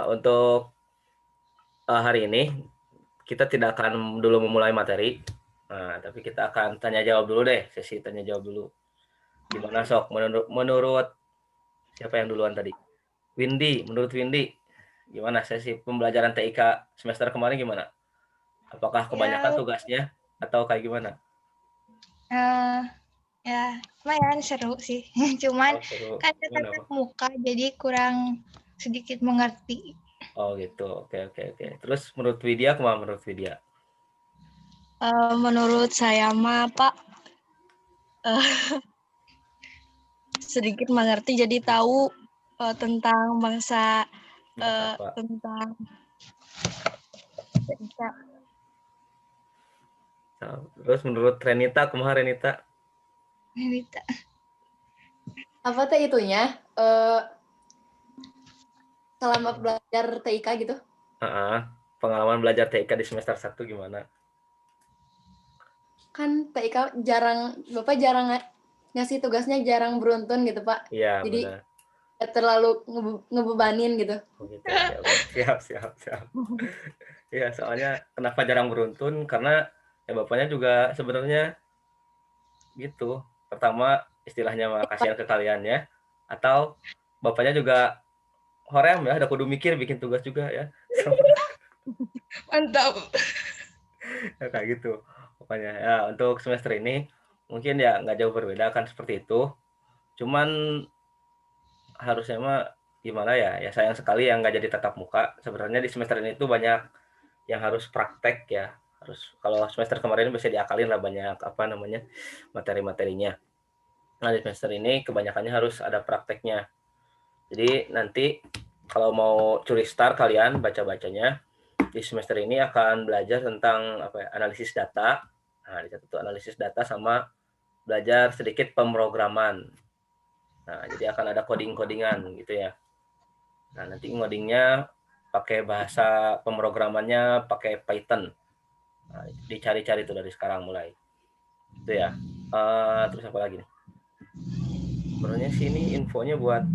Untuk hari ini kita tidak akan dulu memulai materi, tapi kita akan tanya jawab dulu deh, sesi tanya jawab dulu. Gimana sok menurut siapa yang duluan tadi? Menurut Windy, gimana sesi pembelajaran TIK semester kemarin gimana? Apakah kebanyakan Ya, tugasnya atau kayak gimana? ya lumayan seru sih. Cuman Oh seru, kan gimana tatap Pak? muka jadi kurang sedikit mengerti. Oh gitu, oke oke oke. Terus menurut Widya kemana menurut Widya? Menurut saya mah Pak sedikit mengerti jadi tahu tentang bangsa Apa? tentang Terus menurut Renita kemana Renita? Apa teh itunya? Selama belajar TIK gitu? Pengalaman belajar TIK di semester 1 gimana? Kan TIK Bapak jarang ngasih tugasnya, jarang beruntun gitu Pak. Iya Jadi benar. gak terlalu ngebebanin gitu. Oh gitu, siap. Iya, soalnya kenapa jarang beruntun, karena ya bapaknya juga sebenarnya gitu. Pertama istilahnya mah kasihan ke kalian ya, atau bapaknya juga hoream ya, ada kudu mikir bikin tugas juga ya. Mantap. Ya, kayak gitu. Pokoknya ya untuk semester ini mungkin ya nggak jauh berbeda kan seperti itu. Cuman harusnya mah gimana ya? Ya sayang sekali yang nggak jadi tatap muka. Sebenarnya di semester ini tuh banyak yang harus praktek ya. Harus kalau semester kemarin bisa diakalin lah banyak apa namanya materi-materinya. Nah di semester ini kebanyakannya harus ada prakteknya. Jadi nanti kalau mau curi start kalian baca-bacanya di semester ini akan belajar tentang apa ya, analisis data. Nah di satu analisis data sama belajar sedikit pemrograman. Nah jadi akan ada coding-codingan gitu ya. Nah nanti ngodingnya pakai bahasa pemrogramannya pakai Python. Nah, dicari-cari tuh dari sekarang mulai. Itu ya. Terus apa lagi nih? Sebenarnya sini infonya buat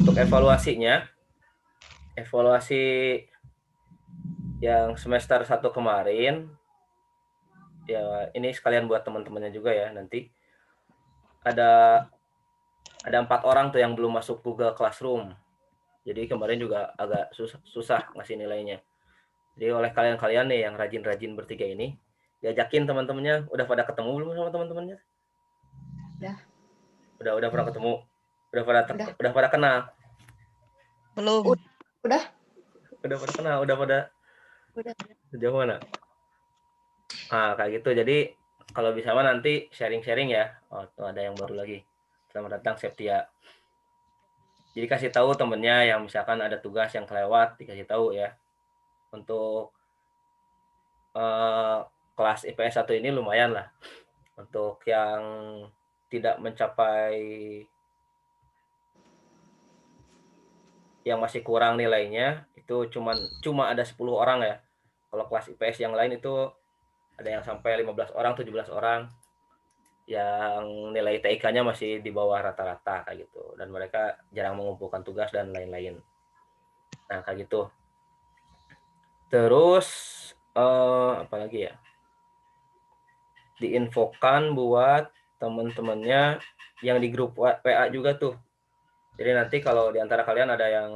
untuk evaluasinya. Evaluasi yang semester 1 kemarin ya ini sekalian buat teman-temannya juga ya nanti ada 4 orang tuh yang belum masuk Google Classroom. Jadi kemarin juga agak susah ngasih nilainya. Jadi oleh kalian-kalian nih yang rajin-rajin bertiga ini diajakin teman-temannya udah pada ketemu belum sama teman-temannya? Udah pernah ketemu? Udah pada kenal? belum. Udah Pada kenal? Udah pada sejauh mana? Kayak gitu. Jadi kalau bisa mah nanti sharing-sharing ya. Oh, tuh ada yang baru lagi. Selamat datang Septia. Jadi kasih tahu temennya yang misalkan ada tugas yang kelewat dikasih tahu ya. Untuk kelas IPS 1 ini lumayan lah. Untuk yang tidak mencapai yang masih kurang nilainya itu cuma ada 10 orang ya. Kalau kelas IPS yang lain itu ada yang sampai 15 orang, 17 orang yang nilai TIK-nya masih di bawah rata-rata kayak gitu dan mereka jarang mengumpulkan tugas dan lain-lain. Nah, kayak gitu. Terus apalagi ya? Diinfokan buat teman-temannya yang di grup WA juga tuh. Jadi nanti kalau di antara kalian ada yang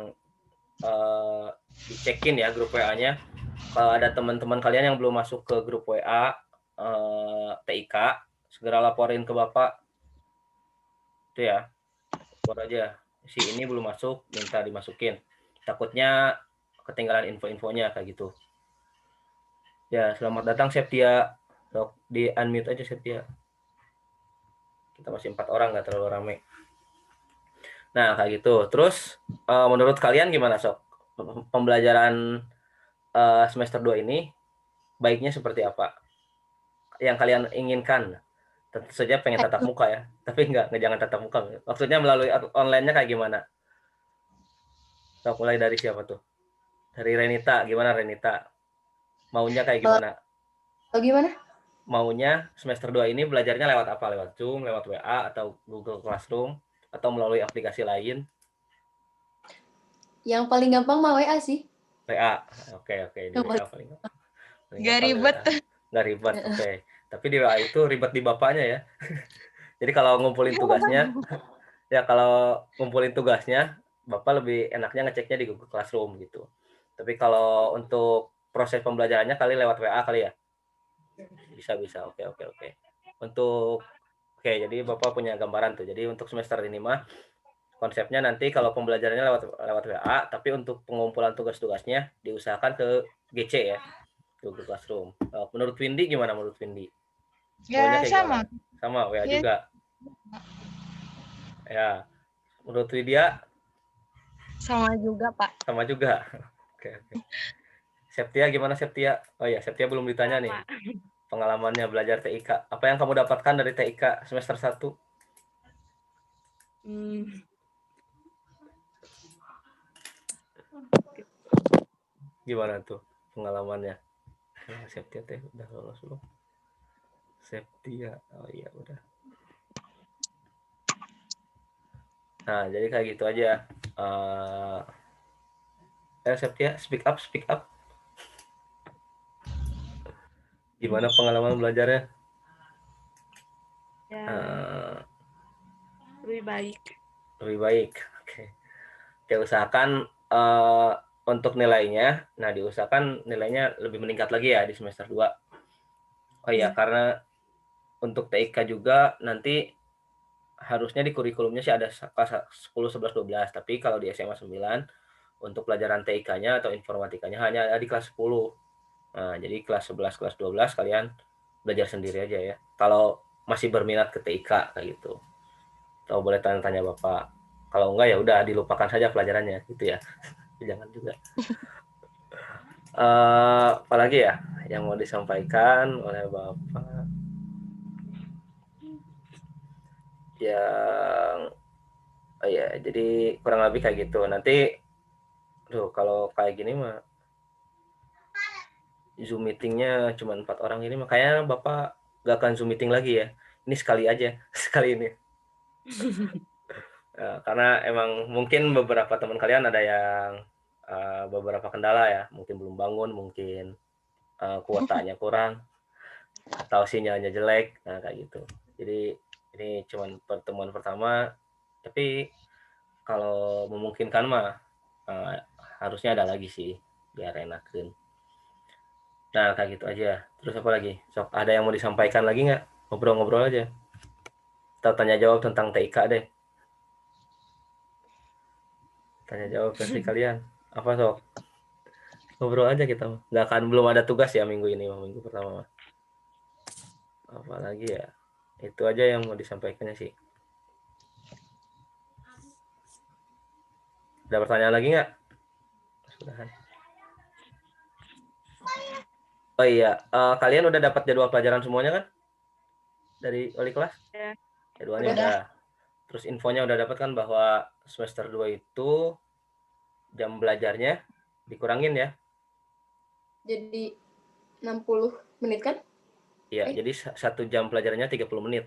dicekin ya grup WA-nya. Kalau ada teman-teman kalian yang belum masuk ke grup WA TIK, segera laporin ke Bapak. Itu ya. Lapor aja. Si ini belum masuk, minta dimasukin. Takutnya ketinggalan info-infonya kayak gitu. Ya, selamat datang Septia. Sok di unmute aja Septia. Kita masih 4 orang, nggak terlalu ramai. Nah, kayak gitu. Terus menurut kalian gimana Sok? Pembelajaran semester 2 ini baiknya seperti apa? Yang kalian inginkan? Tentu saja pengen tatap muka ya, tapi nggak jangan tatap muka. Maksudnya melalui online-nya kayak gimana? Sok mulai dari siapa tuh? Dari Renita, gimana Renita? Maunya kayak gimana? Atau gimana? Maunya semester 2 ini belajarnya lewat apa? Lewat Zoom, lewat WA, atau Google Classroom, atau melalui aplikasi lain? Yang paling gampang mah WA sih. WA. Oke, di Yang WA paling gampang. Paling Gak gampang di ribet. WA. Nggak ribet, oke. Tapi di WA itu ribet di bapaknya ya. Jadi kalau ngumpulin tugasnya, ya kalau ngumpulin tugasnya, Bapak lebih enaknya ngeceknya di Google Classroom gitu. Tapi kalau untuk proses pembelajarannya kali lewat WA kali ya? Bisa. Oke. Untuk oke, jadi Bapak punya gambaran tuh. Jadi untuk semester ini mah konsepnya nanti kalau pembelajarannya lewat lewat WA, tapi untuk pengumpulan tugas-tugasnya diusahakan ke GC ya, Google Classroom. Menurut Windy gimana menurut Windy? Maunya Ya kayak gimana? sama. Sama WA Ya, juga. Ya, menurut Widya Sama juga, Pak. sama juga. Oke. Septia gimana Septia? Oh ya, Septia belum ditanya nih. Pengalamannya belajar TIK. Apa yang kamu dapatkan dari TIK semester 1? Gimana tuh pengalamannya? Septia teh udah lolos belum? Septia. Oh iya, udah. Nah, jadi kayak gitu aja. Septia, speak up. Gimana pengalaman belajarnya? Ya, Eh, lebih baik. lebih baik. Oke. Oke, usahakan untuk nilainya, nah diusahakan nilainya lebih meningkat lagi ya di semester 2. Oh iya, karena untuk TIK juga nanti harusnya di kurikulumnya sih ada kelas 10, 11, 12, tapi kalau di SMA 9 untuk pelajaran TIK-nya atau informatikanya hanya ada di kelas 10. Nah, jadi kelas 11, kelas 12 kalian belajar sendiri aja ya. Kalau masih berminat ke TIK kayak gitu. Atau boleh tanya-tanya Bapak. Kalau enggak ya udah dilupakan saja pelajarannya gitu ya. Jangan juga. Apalagi ya yang mau disampaikan oleh Bapak yang oh ya, jadi kurang lebih kayak gitu. Nanti kalau kayak gini mah Zoom meetingnya cuma 4 orang ini makanya Bapak gak akan Zoom meeting lagi ya. Ini sekali aja, sekali ini. Karena emang mungkin beberapa teman kalian ada yang beberapa kendala ya, mungkin belum bangun, mungkin kuotanya kurang atau sinyalnya jelek, nah kayak gitu. Jadi ini cuma pertemuan pertama, tapi kalau memungkinkan mah harusnya ada lagi sih biar enakin. Nah kayak gitu aja. Terus apa lagi? Sok ada yang mau disampaikan lagi nggak? Ngobrol-ngobrol aja. Atau tanya jawab tentang TIK deh. Tanya jawab versi kalian. Apa sok? Ngobrol aja kita. Nggak akan belum ada tugas ya minggu ini, minggu pertama. Apa lagi ya? Itu aja yang mau disampaikannya sih. Ada pertanyaan lagi nggak? Sudahan. Oh iya, kalian udah dapat jadwal pelajaran semuanya kan? Dari wali kelas? Ya. Jadwalnya Udah. udah. Terus infonya udah dapat kan bahwa semester 2 itu jam belajarnya dikurangin ya? Jadi 60 menit kan? Iya, jadi 1 jam pelajarannya 30 menit.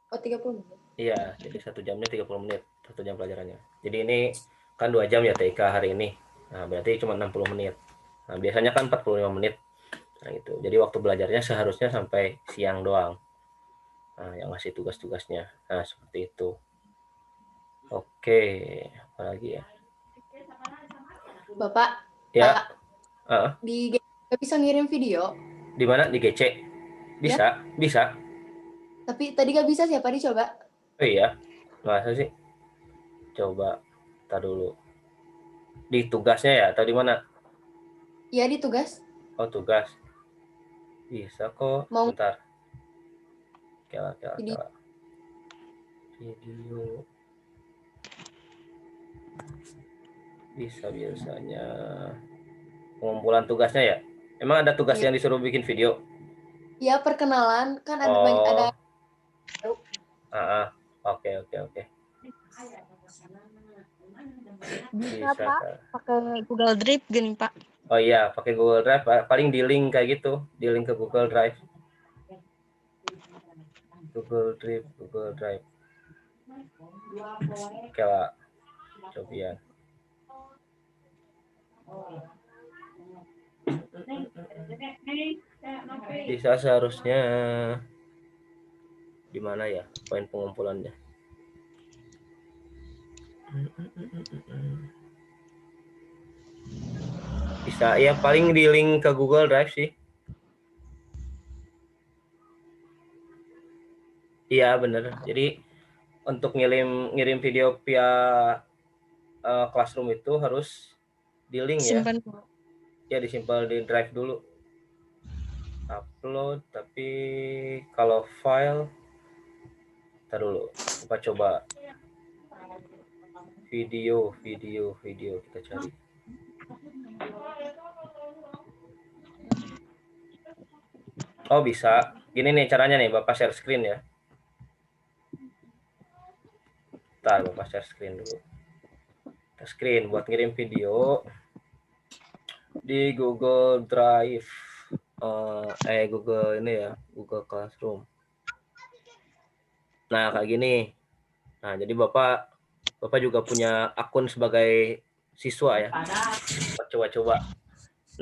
Oh, 30 menit. Iya, jadi 1 jamnya 30 menit, 1 jam pelajarannya. Jadi ini kan 2 jam ya TK hari ini. Nah, berarti cuma 60 menit. Nah, biasanya kan 45 menit. Nah, gitu. Jadi waktu belajarnya seharusnya sampai siang doang. Nah, yang ngasih tugas-tugasnya. Nah, seperti itu. Oke, apalagi ya? Bapak, Ya, di nggak bisa ngirim video, di mana? Di GC? Bisa, bisa. tapi tadi nggak bisa, siapa dicoba? Oh iya, masa sih? Coba, tar dulu. Di tugasnya ya, atau di mana? Iya, di tugas. Oh, tugas. Bisa kok, Mau bentar. Kela. video. Video. Bisa biasanya. Pengumpulan tugasnya ya? Emang ada tugas Iya, yang disuruh bikin video? iya, perkenalan kan ada banyak, ada Oh, oke. Bisa, Bisa Pak. Kak. Pakai Google Drive gini, Pak. Oh iya, pakai Google Drive, paling di link kayak gitu, di link ke Google Drive. Google Drive. Oke lah, coba ya. Bisa seharusnya di mana ya poin pengumpulannya? Bisa ya paling di link ke Google Drive sih. Iya bener. Jadi untuk ngirim video via Classroom itu harus di link ya. Simpan. Ya disimpan di Drive dulu. Upload, tapi kalau file, ntar dulu. Coba video kita cari. Oh bisa. Gini nih caranya nih, Bapak share screen ya. Ntar Bapak share screen dulu. Share screen buat ngirim video di Google Drive. Google ini ya, Google Classroom. Nah kayak gini. Nah jadi Bapak juga punya akun sebagai siswa ya. Coba.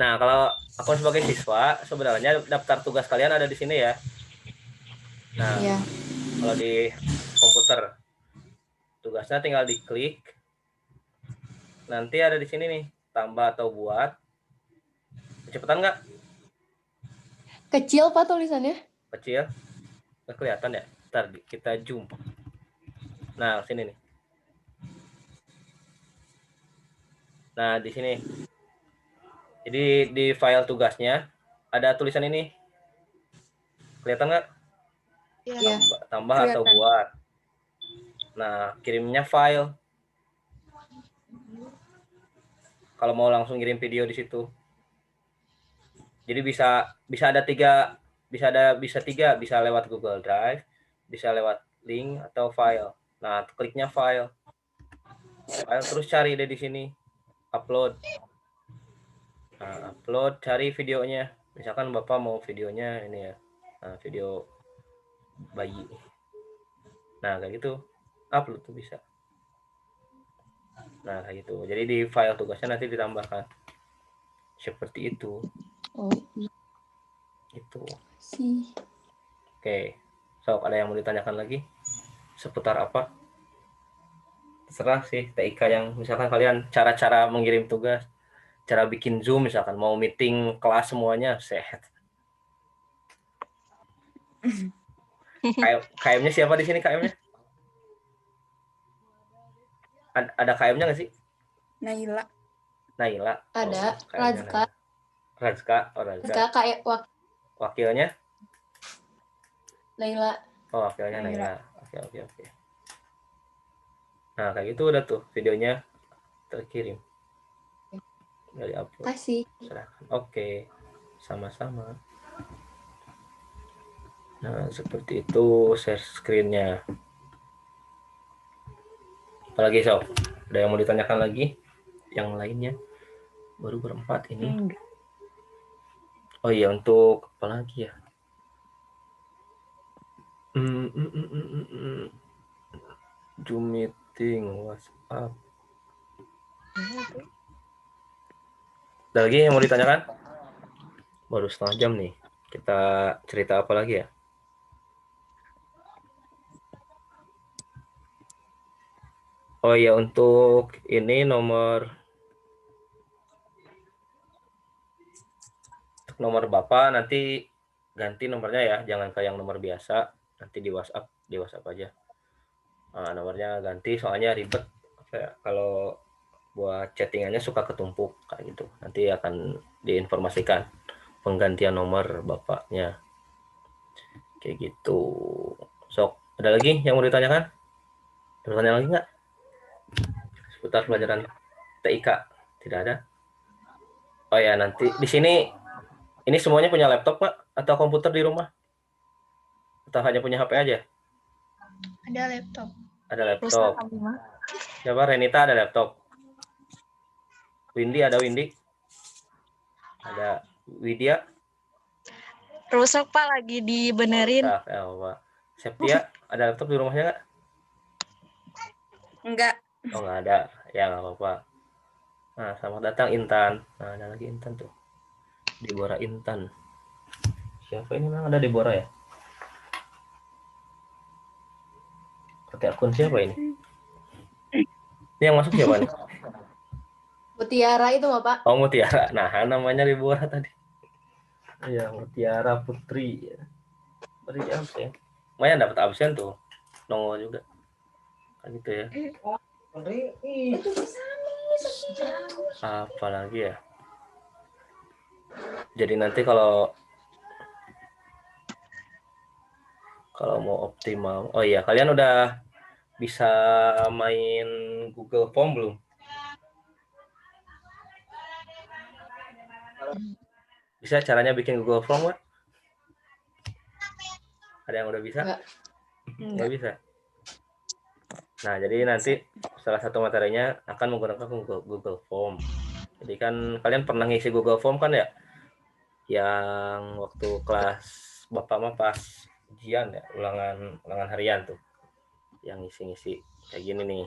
Nah kalau akun sebagai siswa sebenarnya daftar tugas kalian ada di sini ya. Nah Iya. kalau di komputer tugasnya tinggal diklik. Nanti ada di sini nih tambah atau buat. Kecepatan nggak? Kecil Pak tulisannya? Kecil? Nggak kelihatan ya? Ntar kita zoom. Nah sini nih. Nah di sini. Jadi di file tugasnya ada tulisan ini. Kelihatan nggak? Iya. Tambah atau buat. Nah kirimnya file. Kalau mau langsung kirim video di situ. Jadi bisa ada tiga, bisa lewat Google Drive, bisa lewat link atau file. Nah, kliknya file. Terus cari deh di sini, upload. Nah, upload, cari videonya. Misalkan Bapak mau videonya ini ya, video bayi. Nah, kayak gitu, upload tuh bisa. Nah, kayak gitu. Jadi di file tugasnya nanti ditambahkan. Seperti itu. Oh, Itu. sih. Oke. So, ada yang mau ditanyakan lagi? Seputar apa? Terserah sih, TIK yang misalkan kalian cara-cara mengirim tugas, cara bikin Zoom misalkan, mau meeting kelas semuanya, sehat. KM-nya siapa di sini KM-nya? Ada KM-nya nggak sih? Naila. Naila. Ada. KM-nya Razka. Naila. Razka. Oh, Razka. Razka kayak Wakilnya? Naila. Oh, wakilnya Naila. Oke. Nah, kayak gitu udah tuh videonya terkirim. Dari upload. Kasih. Silahkan. Oke. Sama-sama. Nah, seperti itu share screen-nya. Apalagi Sob? Ada yang mau ditanyakan lagi? Yang lainnya? Baru berempat ini. Oh iya, untuk apa lagi ya? Zoom meeting, WhatsApp. Ada lagi yang mau ditanyakan? Baru setengah jam nih. Kita cerita apa lagi ya? Oh iya, untuk ini nomor Bapak nanti ganti nomornya ya, jangan kayak yang nomor biasa. Nanti di WhatsApp aja. Nah, nomornya ganti soalnya ribet. Kalau buat chattingannya suka ketumpuk kayak gitu. Nanti akan diinformasikan penggantian nomor bapaknya. Kayak gitu. Sok, ada lagi yang mau ditanyakan? Ada pertanyaan lagi nggak? Seputar pelajaran TIK? Tidak ada? Oh ya, nanti di sini ini semuanya punya laptop Pak? Atau komputer di rumah? Atau hanya punya HP aja? Ada laptop. Ada laptop. Siapa? Renita ada laptop. Windy ada Windy? Ada Widya? Rusak Pak, lagi dibenerin. Pak. Septia ada laptop di rumahnya nggak? Enggak. Oh nggak ada. Ya nggak apa-apa. Nah, selamat datang Intan. Nah, ada lagi Intan tuh. Deborah Intan. Siapa ini memang ada Deborah ya? Pakai akun siapa ini? Ini yang masuk siapa nih? Mutiara itu Bapak. Oh, Mutiara. Nah, namanya Deborah tadi. Iya, Mutiara Putri. Beri absen. Lumayan dapat absen tuh. Nongol juga. Kan gitu ya. Apa lagi ya? Jadi nanti kalau mau optimal. Oh iya, kalian udah bisa main Google Form belum? Bisa caranya bikin Google Form nggak? Ada yang udah bisa? Nggak bisa. Nah, jadi nanti salah satu materinya akan menggunakan Google Form. Jadi kan kalian pernah ngisi Google Form kan ya? Yang waktu kelas Bapak mah pas ujian ya, ulangan harian tuh. Yang ngisi-ngisi kayak gini nih.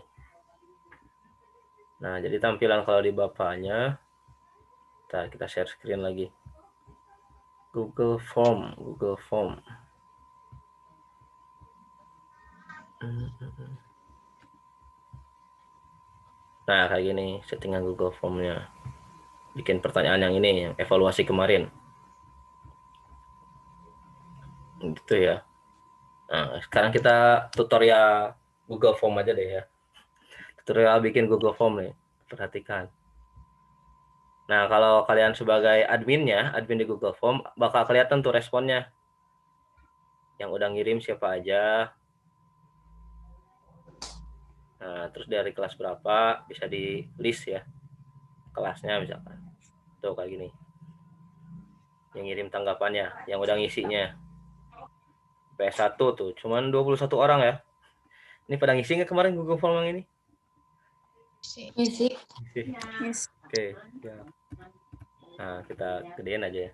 Nah, jadi tampilan kalau di Bapaknya, kita share screen lagi. Google Form. Nah, kayak gini settingan Google Form-nya. Bikin pertanyaan yang ini, yang evaluasi kemarin. Gitu ya. Nah, sekarang kita tutorial Google Form aja deh ya. Tutorial bikin Google Form nih. Perhatikan. Nah, kalau kalian sebagai adminnya, admin di Google Form, bakal kelihatan tuh responnya. Yang udah ngirim siapa aja. Nah, terus dari kelas berapa, bisa di list ya. Kelasnya misalkan. Tuh kayak gini. Yang ngirim tanggapannya, yang udah ngisinya. PS1 tuh, cuman 21 orang ya. Ini pada ngisi nggak kemarin Google Form yang ini? Ngisi. Oke, ya. Nah, kita gedein aja ya.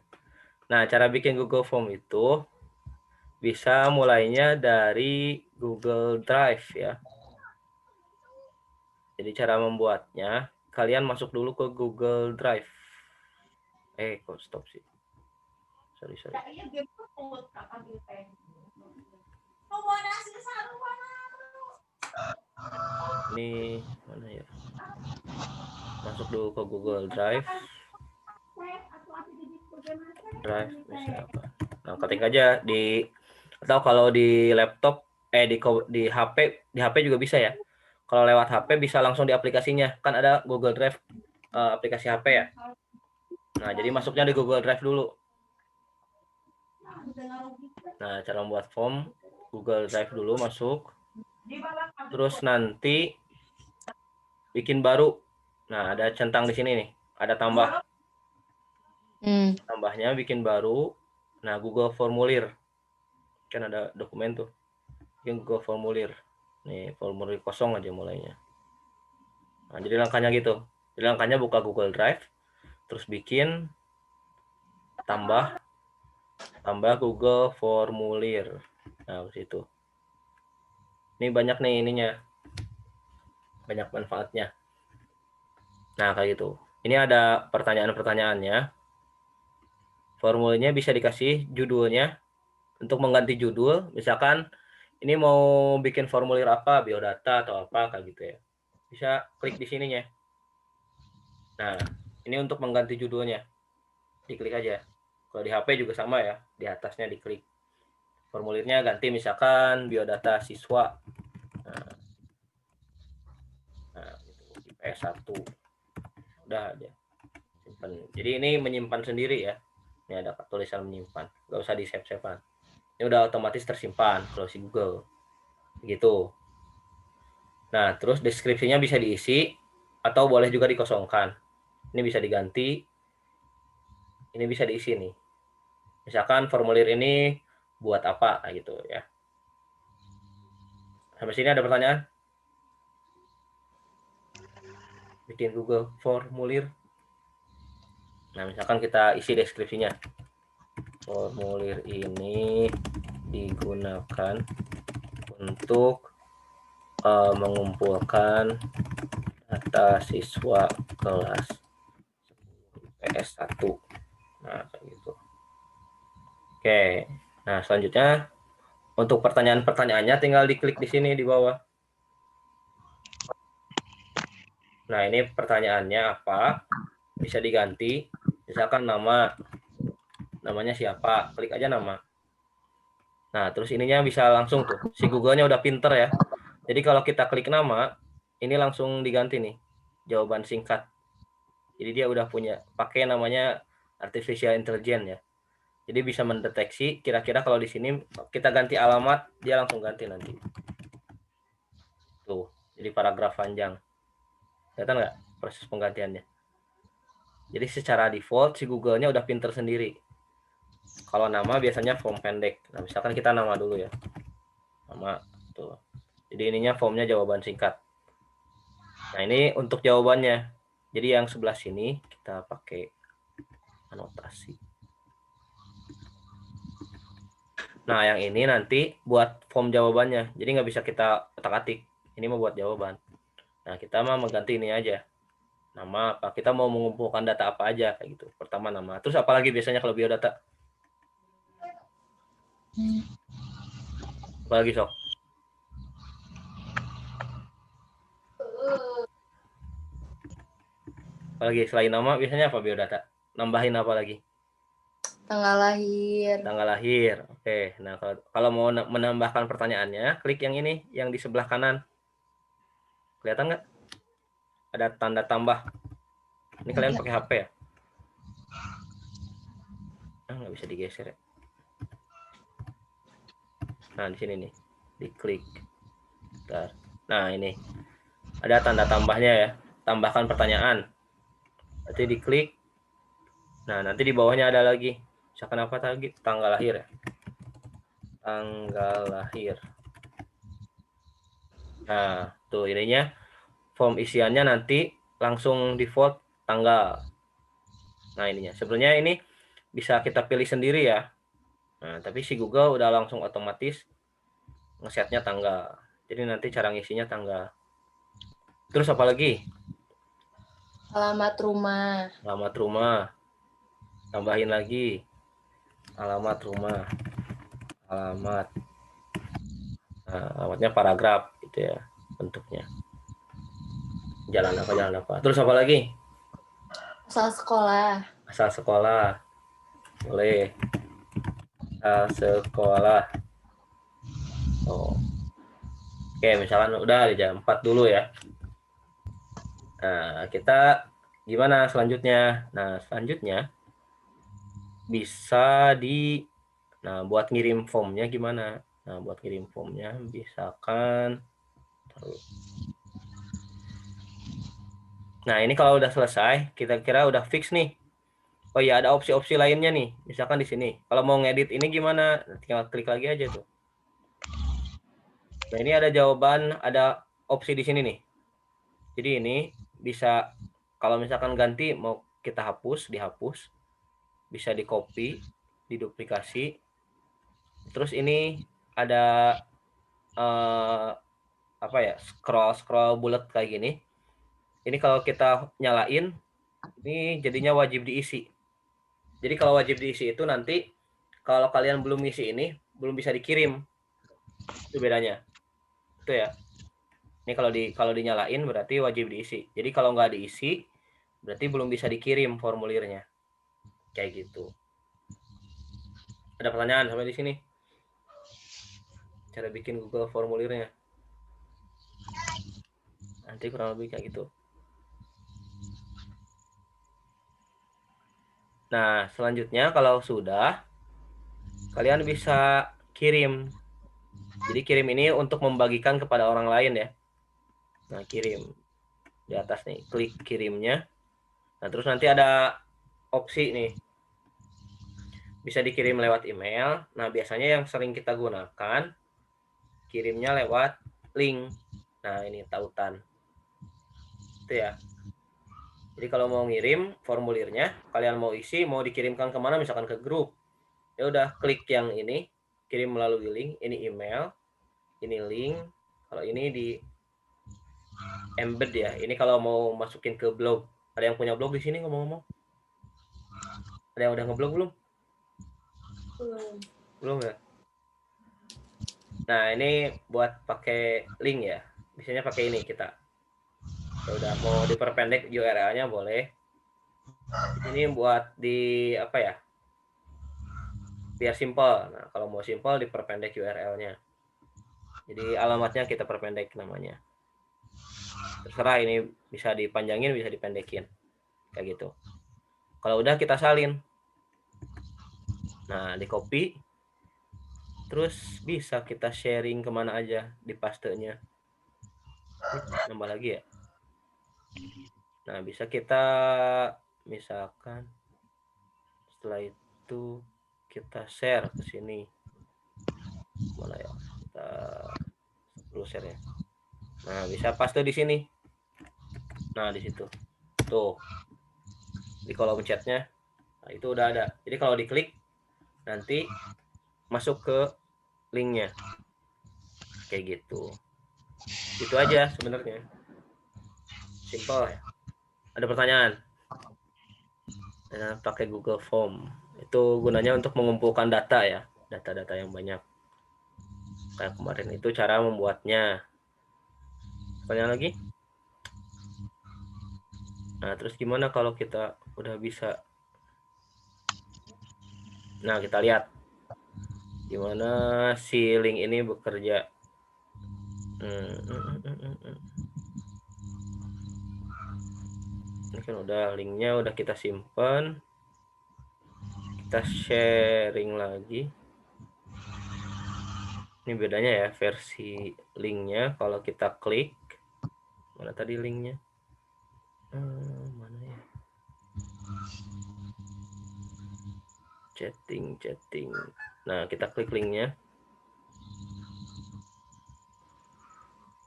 Nah, cara bikin Google Form itu bisa mulainya dari Google Drive ya. Jadi cara membuatnya, kalian masuk dulu ke Google Drive. Kok stop sih? Sorry. Ini mana ya? Masuk dulu ke Google Drive. Misalnya apa? Nah, ketik aja atau kalau di laptop di HP juga bisa ya. Kalau lewat HP bisa langsung di aplikasinya. Kan ada Google Drive aplikasi HP ya. Nah, jadi masuknya di Google Drive dulu. Nah, cara membuat form Google Drive dulu masuk. Terus nanti bikin baru. Nah, ada centang di sini nih. Ada tambah. Tambahnya bikin baru. Nah, Google Formulir. Kan ada dokumen tuh. Bikin Google Formulir. Nih, formulir kosong aja mulainya. Nah, jadi langkahnya gitu. Jadi langkahnya buka Google Drive. Terus bikin. Tambah Google Formulir. Nah, situ. Ini banyak nih ininya. Banyak manfaatnya. Nah, kayak gitu. Ini ada pertanyaan-pertanyaannya. Formulirnya bisa dikasih judulnya. Untuk mengganti judul, misalkan ini mau bikin formulir apa, biodata atau apa, kayak gitu ya. Bisa klik di sininya. Nah, ini untuk mengganti judulnya. Diklik aja. Kalau di HP juga sama ya, di atasnya diklik. Formulirnya ganti misalkan biodata siswa. Nah gitu, PS1. Udah aja. Simpan. Jadi ini menyimpan sendiri ya. Ini ada tulisan menyimpan. Nggak usah di save-savean. Ini udah otomatis tersimpan kalau si Google. Gitu. Nah, terus deskripsinya bisa diisi atau boleh juga dikosongkan. Ini bisa diganti. Ini bisa diisi nih. Misalkan formulir ini buat apa gitu ya. Sampai sini ada pertanyaan? Bikin Google formulir. Nah, misalkan kita isi deskripsinya. Formulir ini digunakan untuk mengumpulkan data Cinta siswa kelas PS1. Nah, kayak gitu. Oke. Nah, selanjutnya untuk pertanyaan-pertanyaannya tinggal diklik di sini di bawah. Nah, ini pertanyaannya apa? Bisa diganti. Misalkan namanya siapa? Klik aja nama. Nah, terus ininya bisa langsung tuh. Si Google-nya udah pinter ya. Jadi kalau kita klik nama, ini langsung diganti nih. Jawaban singkat. Jadi dia udah punya pakai namanya artificial intelligence ya. Jadi bisa mendeteksi kira-kira kalau di sini kita ganti alamat, dia langsung ganti nanti. Tuh, jadi paragraf panjang. Kelihatan nggak proses penggantiannya? Jadi secara default si Google-nya udah pinter sendiri. Kalau nama biasanya form pendek. Nah, misalkan kita nama dulu ya. Nama tuh. Jadi ininya formnya jawaban singkat. Nah, ini untuk jawabannya. Jadi yang sebelah sini kita pakai anotasi. Nah, yang ini nanti buat form jawabannya. Jadi nggak bisa kita otak-atik. Ini mau buat jawaban. Nah, kita mau mengganti ini aja. Nama apa? Kita mau mengumpulkan data apa aja kayak gitu. Pertama nama. Terus apalagi biasanya kalau biodata? Apalagi sok? Apalagi selain nama biasanya apa biodata? Nambahin apa lagi? Tanggal lahir. Tanggal lahir. Oke. Nah, kalau mau menambahkan pertanyaannya, klik yang ini, yang di sebelah kanan. Kelihatan nggak? Ada tanda tambah. Ini kalian pakai HP ya? Nggak bisa digeser ya. Nah, di sini nih. Diklik. Bentar. Nah, ini. Ada tanda tambahnya ya. Tambahkan pertanyaan. Berarti diklik. Nah, nanti di bawahnya ada lagi. Misalkan apa tadi? Tanggal lahir ya. Tanggal lahir. Nah, tuh ininya. Form isiannya nanti langsung default tanggal. Nah, ininya. Sebenarnya ini bisa kita pilih sendiri ya. Nah, tapi si Google udah langsung otomatis ngesetnya tanggal. Jadi nanti cara ngisinya tanggal. Terus apa lagi? Alamat rumah. Alamat rumah. Tambahin lagi. Alamat rumah. Alamat. Nah, alamatnya paragraf gitu ya bentuknya. Jalan apa. Terus apa lagi? Asal sekolah. Asal sekolah. Boleh. Asal sekolah. Oh. Oke, misalkan udah di jam 4 dulu ya. Nah, kita gimana selanjutnya? Nah, selanjutnya bisa buat ngirim formnya gimana? Nah, buat ngirim formnya misalkan nah, ini kalau udah selesai, kita kira udah fix nih. Oh iya, ada opsi-opsi lainnya nih. Misalkan di sini. Kalau mau ngedit ini gimana? Tinggal klik lagi aja tuh. Nah, ini ada jawaban, ada opsi di sini nih. Jadi ini bisa kalau misalkan ganti mau kita hapus, dihapus. Bisa di copy, diduplikasi. Terus ini ada scroll bullet kayak gini. Ini kalau kita nyalain, ini jadinya wajib diisi. Jadi kalau wajib diisi itu nanti kalau kalian belum ngisi ini, belum bisa dikirim. Itu bedanya. Itu ya. Ini kalau dinyalain berarti wajib diisi. Jadi kalau nggak diisi, berarti belum bisa dikirim formulirnya. Kayak gitu. Ada pertanyaan sampai di sini? Cara bikin Google formulirnya. Nanti kurang lebih kayak gitu. Nah, selanjutnya kalau sudah, kalian bisa kirim. Jadi kirim ini untuk membagikan kepada orang lain ya. Nah, kirim. Di atas nih, klik kirimnya. Nah, terus nanti ada opsi nih. Bisa dikirim lewat email. Nah, biasanya yang sering kita gunakan, kirimnya lewat link. Nah, ini tautan. Itu ya. Jadi kalau mau ngirim formulirnya, kalian mau isi, mau dikirimkan kemana, misalkan ke grup, ya udah klik yang ini, kirim melalui link, ini email, ini link, kalau ini di embed ya. Ini kalau mau masukin ke blog. Ada yang punya blog di sini ngomong-ngomong? Ada yang udah ngeblog belum? Belum ya? Nah, ini buat pakai link ya. Biasanya pakai ini kita. Ya udah mau diperpendek URL-nya boleh. Ini buat di apa ya? Biar simpel. Nah, kalau mau simpel diperpendek URL-nya. Jadi alamatnya kita perpendek namanya. Terserah ini bisa dipanjangin, bisa dipendekin. Kayak gitu. Kalau udah kita salin. Nah, di copy. Terus bisa kita sharing kemana aja di pastenya. Nambah lagi ya. Nah, bisa kita misalkan setelah itu kita share ke sini. Mana ya? Kita perlu share ya. Nah, bisa paste di sini. Nah, di situ. Tuh. Di kolom chatnya. Nah, itu udah ada. Jadi kalau diklik nanti masuk ke linknya. Kayak gitu. Itu aja sebenarnya. Simple ya. Ada pertanyaan? Nah, pakai Google Form. Itu gunanya untuk mengumpulkan data ya. Data-data yang banyak. Kayak kemarin itu cara membuatnya. Pertanyaan lagi? Nah, terus gimana kalau kita udah bisa? Nah, kita lihat gimana si link ini bekerja. Ini kan udah linknya udah kita simpan. Kita sharing lagi. Ini bedanya ya versi linknya kalau kita klik. Mana tadi linknya? Mana ya? Chatting. Nah, kita klik linknya.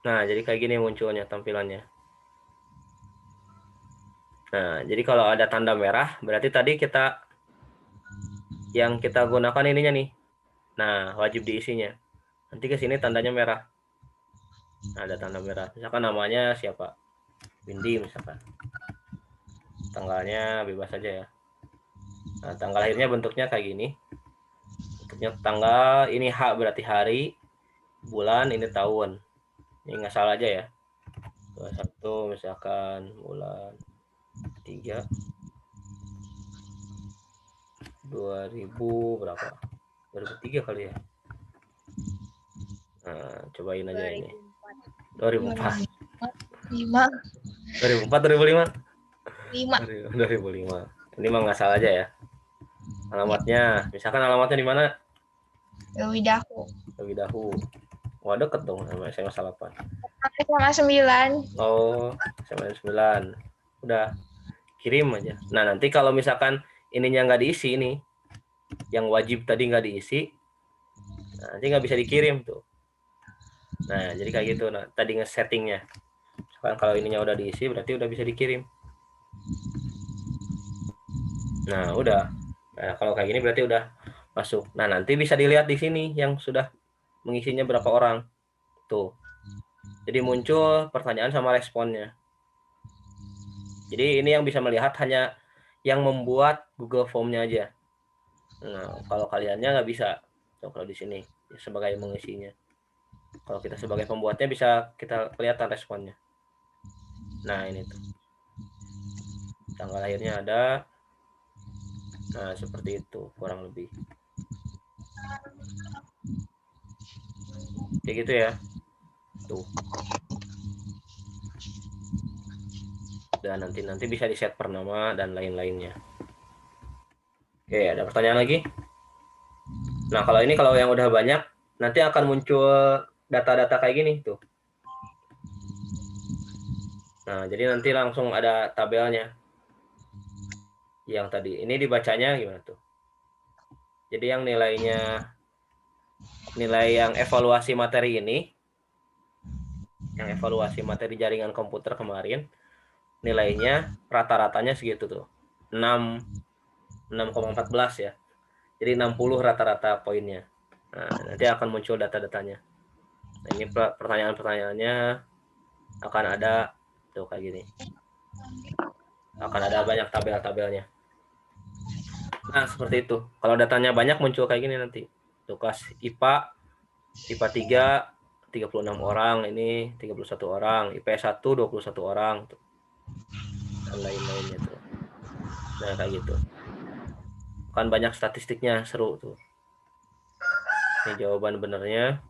Nah, jadi kayak gini munculnya tampilannya. Nah, jadi kalau ada tanda merah, berarti tadi yang kita gunakan ininya nih. Nah, wajib diisinya. Nanti ke sini tandanya merah. Nah, ada tanda merah. Misalkan namanya siapa? Windy misalkan. Tanggalnya bebas aja ya. Nah, tanggal lahirnya bentuknya kayak gini. Bentuknya tanggal, ini H berarti hari, bulan, ini tahun. Ini nggak salah aja ya. 21 misalkan bulan 3 2000 berapa? 2003 kali ya. Nah, cobain aja ini. 2004. 5. 2004 2005. 5. 2005. Ini mah nggak salah aja ya. Alamatnya, misalkan alamatnya di mana? Widahu. Widahu. Wah, deket dong sama SMA 8. SMA 9. Oh, SMA 9. Udah kirim aja. Nah, nanti kalau misalkan ininya nggak diisi ini, yang wajib tadi nggak diisi, nah, nanti nggak bisa dikirim tuh. Nah, jadi kayak gitu. Nah, tadi nge-settingnya. Misalkan kalau ininya udah diisi, berarti udah bisa dikirim. Nah, udah. Nah, kalau kayak gini berarti udah masuk. Nah, nanti bisa dilihat di sini yang sudah mengisinya berapa orang. Tuh. Jadi muncul pertanyaan sama responnya. Jadi ini yang bisa melihat hanya yang membuat Google Form-nya aja. Nah, kalau kaliannya nggak bisa. So, kalau di sini sebagai mengisinya. Kalau kita sebagai pembuatnya bisa kita kelihatan responnya. Nah, ini tuh. Tanggal lahirnya ada. Nah, seperti itu kurang lebih. Kayak gitu ya. Tuh. Dan nanti bisa di-set per nama dan lain-lainnya. Oke, ada pertanyaan lagi? Nah, kalau yang udah banyak, nanti akan muncul data-data kayak gini tuh. Nah, jadi nanti langsung ada tabelnya. Yang tadi, ini dibacanya gimana tuh? Jadi yang nilai yang evaluasi materi ini, yang evaluasi materi jaringan komputer kemarin, nilainya rata-ratanya segitu tuh. 6,14 ya. Jadi 60 rata-rata poinnya. Nah, nanti akan muncul data-datanya. Nah, ini pertanyaan-pertanyaannya akan ada Tuh kayak gini. Akan ada banyak tabel-tabelnya. Nah, seperti itu. Kalau datanya banyak muncul kayak gini nanti. Tuh kelas IPA 3, 36 orang, ini 31 orang, IPS 1, 21 orang, tuh. Dan lain-lainnya tuh. Nah, kayak gitu. Kan banyak statistiknya, seru tuh. Ini jawaban benernya.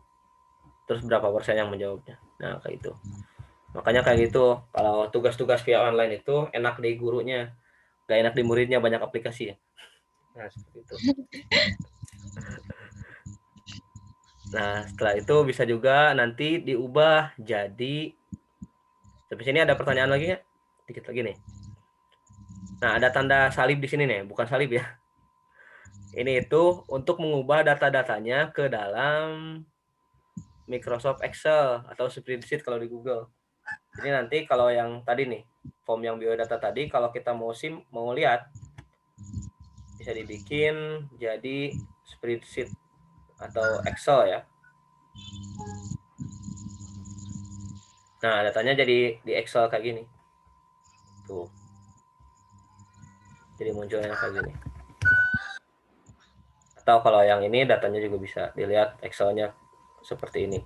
Terus berapa persen yang menjawabnya. Nah, kayak itu. Makanya kayak gitu, kalau tugas-tugas via online itu enak di gurunya, gak enak di muridnya, banyak aplikasi ya. Nah, seperti itu. Nah, setelah itu bisa juga nanti diubah jadi, tapi sini ada pertanyaan lagi nggak? Dikit lagi nih. Nah, ada tanda salib di sini nih, bukan salib ya. Ini itu untuk mengubah data-datanya ke dalam Microsoft Excel atau spreadsheet kalau di Google. Jadi nanti kalau yang tadi nih, form yang biodata tadi, kalau kita mau lihat, bisa dibikin jadi spreadsheet atau Excel ya. Nah, datanya jadi di Excel kayak gini. Tuh. Jadi munculnya kayak gini. Atau kalau yang ini datanya juga bisa dilihat Excel-nya seperti ini.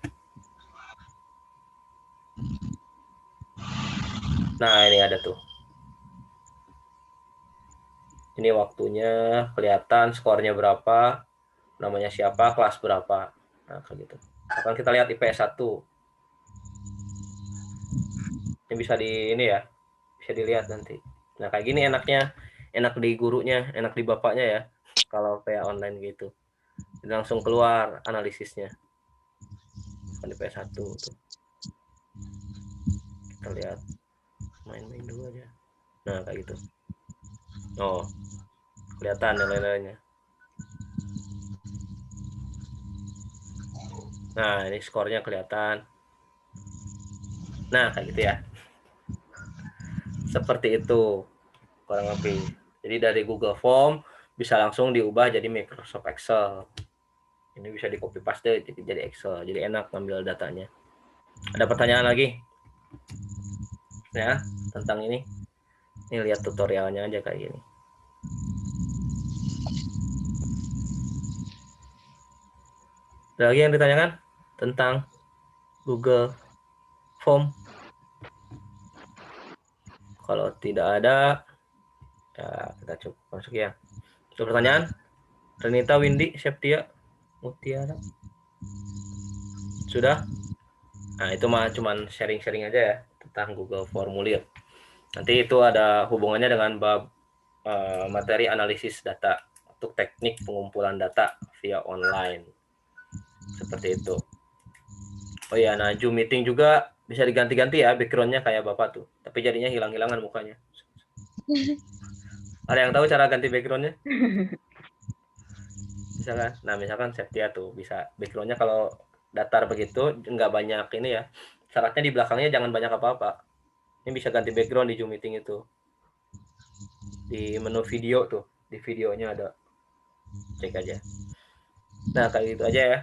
Nah, ini ada tuh. Ini waktunya kelihatan, skornya berapa, namanya siapa, kelas berapa. Nah, kayak gitu. Akan kita lihat IPS 1. Ini bisa bisa dilihat nanti. Nah, kayak gini enaknya, enak di gurunya, enak di bapaknya ya. Kalau kayak online gitu. Jadi langsung keluar analisisnya. Di IPS 1 tuh. Kita lihat. Main-main dulu aja. Nah, kayak gitu. Oh, kelihatan nilai-nilainya. Nah, ini skornya kelihatan. Nah, kayak gitu ya. Seperti itu kurang lebih. Jadi dari Google Form bisa langsung diubah jadi Microsoft Excel. Ini bisa di copy paste jadi Excel. Jadi enak ngambil datanya. Ada pertanyaan lagi? Ya, tentang ini. Ini lihat tutorialnya aja kayak gini. Ada lagi yang ditanyakan tentang Google Form? Kalau tidak ada, ya kita cukup masuk ya. Ada pertanyaan? Renita, Windy, Septia, Mutiara. Sudah? Nah, itu mah cuman sharing-sharing aja ya tentang Google Formulir. Nanti itu ada hubungannya dengan bab materi analisis data untuk teknik pengumpulan data via online. Seperti itu. Oh iya, nah Zoom meeting juga bisa diganti-ganti ya background-nya kayak Bapak tuh. Tapi jadinya hilang-hilangan mukanya. Ada yang tahu cara ganti background-nya? Misalkan, nah misalkan Septia tuh bisa background-nya kalau datar begitu nggak banyak ini ya. Syaratnya di belakangnya jangan banyak apa-apa. Ini bisa ganti background di Zoom meeting itu. Di menu video tuh, di videonya ada. Cek aja. Nah, kayak gitu aja ya.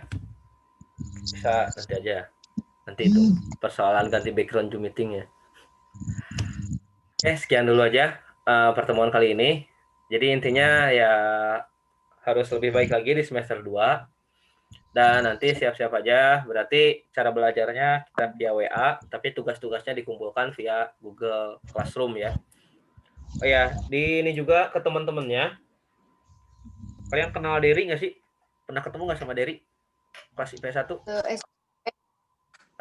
Bisa nanti aja. Nanti itu persoalan ganti background Zoom meeting ya. Sekian dulu aja pertemuan kali ini. Jadi intinya ya harus lebih baik lagi di semester 2. Dan nanti siap-siap aja, berarti cara belajarnya kita via WA, tapi tugas-tugasnya dikumpulkan via Google Classroom ya. Oh ya, di ini juga ke teman-temannya. Kalian kenal Derry nggak sih? Pernah ketemu nggak sama Derry? Kelas IPS 1?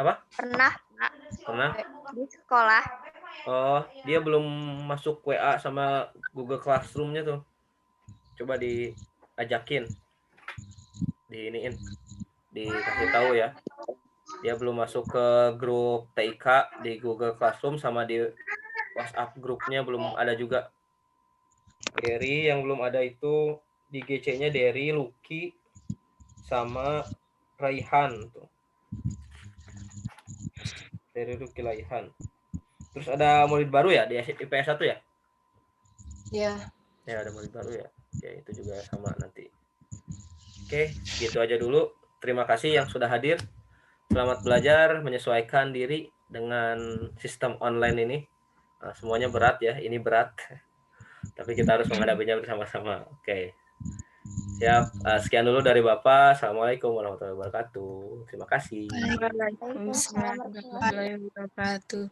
Apa? Pernah, Pak. Pernah? Di sekolah. Oh, dia belum masuk WA sama Google Classroom-nya tuh. Coba diajakin. Diiniin. Dikasih tahu ya. Dia belum masuk ke grup TIK di Google Classroom, sama di WhatsApp grupnya belum ada juga. Derry yang belum ada itu di GC-nya Derry, Lucky, sama Raihan tuh. Derry, Lucky, Raihan. Terus ada murid baru ya di IPS 1 ya? Iya. Ya, ada murid baru ya. Ya, itu juga sama nanti. Oke, gitu aja dulu. Terima kasih yang sudah hadir. Selamat belajar, menyesuaikan diri. dengan sistem online ini. Semuanya berat ya, ini berat. Tapi kita harus menghadapinya bersama-sama. Oke. Siap. Sekian dulu dari Bapak. Assalamualaikum warahmatullahi wabarakatuh. Terima kasih. Waalaikumsalam warahmatullahi wabarakatuh.